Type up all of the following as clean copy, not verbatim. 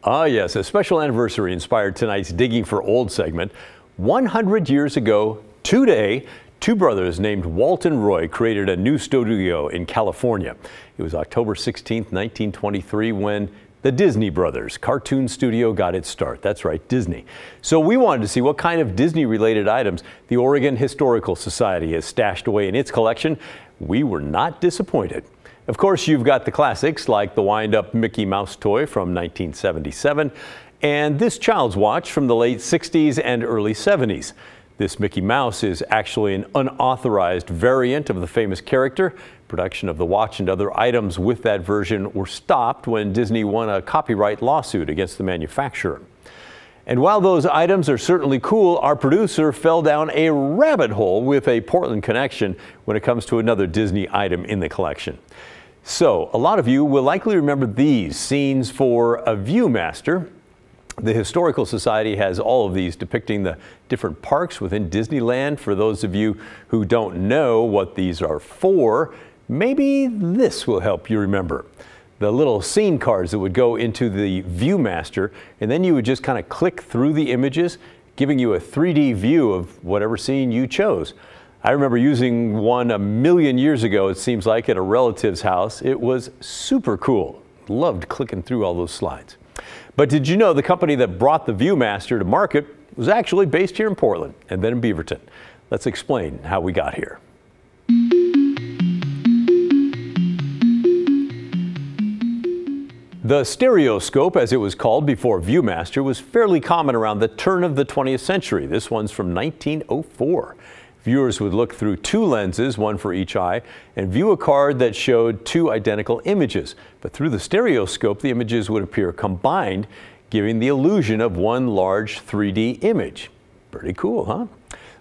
Ah, yes, a special anniversary inspired tonight's Digging for Old segment. 100 years ago today, two brothers named Walt and Roy created a new studio in California. It was October 16, 1923, when the Disney Brothers cartoon studio got its start. That's right, Disney. So we wanted to see what kind of Disney-related items the Oregon Historical Society has stashed away in its collection. We were not disappointed. Of course, you've got the classics like the wind-up Mickey Mouse toy from 1977 and this child's watch from the late 60s and early 70s. This Mickey Mouse is actually an unauthorized variant of the famous character. Production of the watch and other items with that version were stopped when Disney won a copyright lawsuit against the manufacturer. And while those items are certainly cool, our producer fell down a rabbit hole with a Portland connection when it comes to another Disney item in the collection. So, a lot of you will likely remember these scenes for a Viewmaster. The Historical Society has all of these depicting the different parks within Disneyland. For those of you who don't know what these are for, maybe this will help you remember. The little scene cards that would go into the Viewmaster, and then you would just kind of click through the images, giving you a 3D view of whatever scene you chose. I remember using one a million years ago, it seems like, at a relative's house. It was super cool. Loved clicking through all those slides. But did you know the company that brought the Viewmaster to market was actually based here in Portland and then in Beaverton? Let's explain how we got here. The stereoscope, as it was called before Viewmaster, was fairly common around the turn of the 20th century. This one's from 1904. Viewers would look through two lenses, one for each eye, and view a card that showed two identical images. But through the stereoscope, the images would appear combined, giving the illusion of one large 3D image. Pretty cool, huh?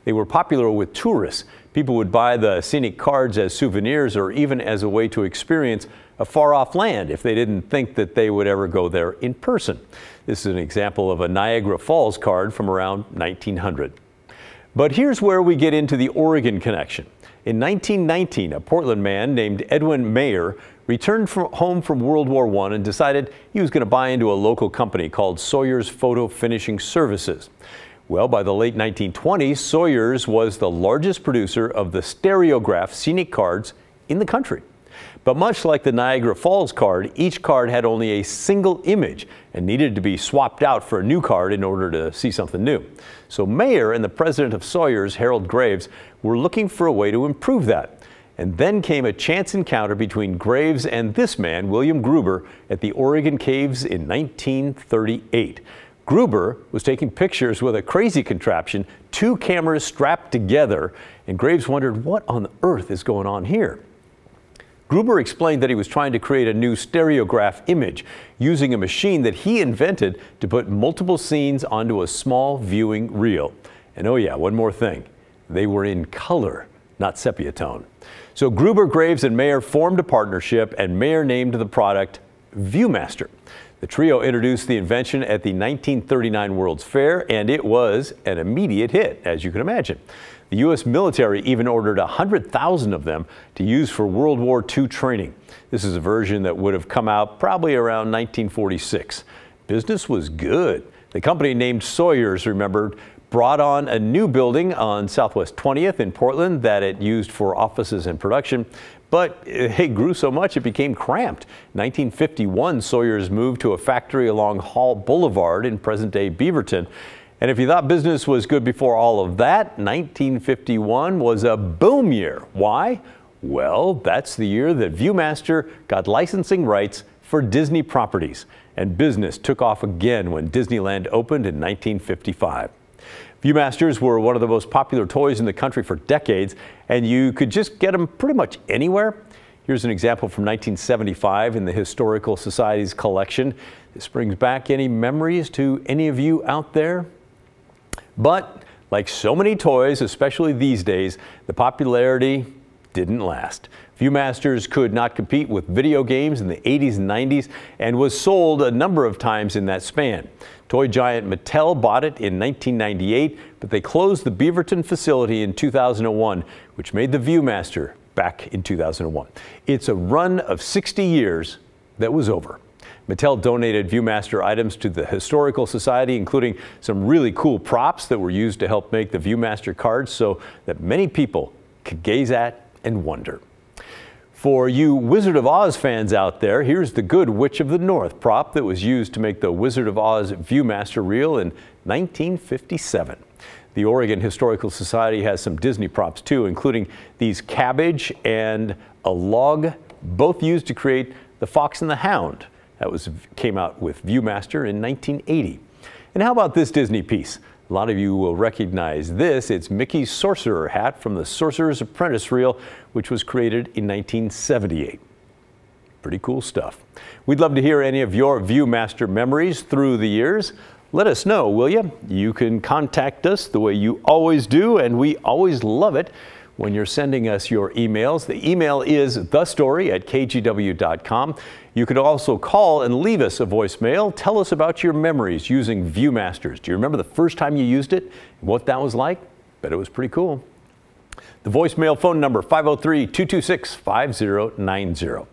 They were popular with tourists. People would buy the scenic cards as souvenirs or even as a way to experience a far-off land if they didn't think that they would ever go there in person. This is an example of a Niagara Falls card from around 1900. But here's where we get into the Oregon connection. In 1919, a Portland man named Edwin Mayer returned home from World War I and decided he was going to buy into a local company called Sawyer's Photo Finishing Services. Well, by the late 1920s, Sawyer's was the largest producer of the stereograph scenic cards in the country. But much like the Niagara Falls card, each card had only a single image and needed to be swapped out for a new card in order to see something new. So Mayer and the president of Sawyer's, Harold Graves, were looking for a way to improve that. And then came a chance encounter between Graves and this man, William Gruber, at the Oregon Caves in 1938. Gruber was taking pictures with a crazy contraption, two cameras strapped together, and Graves wondered what on earth is going on here. Gruber explained that he was trying to create a new stereograph image using a machine that he invented to put multiple scenes onto a small viewing reel. And oh yeah, one more thing. They were in color, not sepia tone. So Gruber, Graves, and Mayer formed a partnership, and Mayer named the product Viewmaster. The trio introduced the invention at the 1939 World's Fair, and it was an immediate hit, as you can imagine. The U.S. military even ordered 100,000 of them to use for World War II training. This is a version that would have come out probably around 1946. Business was good. The company named Sawyer's, remembered, brought on a new building on Southwest 20th in Portland that it used for offices and production. But it grew so much it became cramped. In 1951, Sawyer's moved to a factory along Hall Boulevard in present-day Beaverton. And if you thought business was good before all of that, 1951 was a boom year. Why? Well, that's the year that Viewmaster got licensing rights for Disney properties. And business took off again when Disneyland opened in 1955. Viewmasters were one of the most popular toys in the country for decades, and you could just get them pretty much anywhere. Here's an example from 1975 in the Historical Society's collection. This brings back any memories to any of you out there? But like so many toys, especially these days, the popularity didn't last. Viewmasters could not compete with video games in the 80s and 90s and was sold a number of times in that span. Toy giant Mattel bought it in 1998, but they closed the Beaverton facility in 2001, which made the Viewmaster back in 2001. It's a run of 60 years that was over. Mattel donated ViewMaster items to the Historical Society, including some really cool props that were used to help make the ViewMaster cards so that many people could gaze at and wonder. For you Wizard of Oz fans out there, here's the Good Witch of the North prop that was used to make the Wizard of Oz ViewMaster reel in 1957. The Oregon Historical Society has some Disney props too, including these cabbage and a log, both used to create the Fox and the Hound. That came out with ViewMaster in 1980. And how about this Disney piece? A lot of you will recognize this. It's Mickey's sorcerer hat from the Sorcerer's Apprentice reel, which was created in 1978. Pretty cool stuff. We'd love to hear any of your ViewMaster memories through the years. Let us know, will you? You can contact us the way you always do, and we always love it when you're sending us your emails. The email is thestory@kgw.com. You could also call and leave us a voicemail. Tell us about your memories using ViewMasters. Do you remember the first time you used it and what that was like? Bet it was pretty cool. The voicemail phone number, 503-226-5090.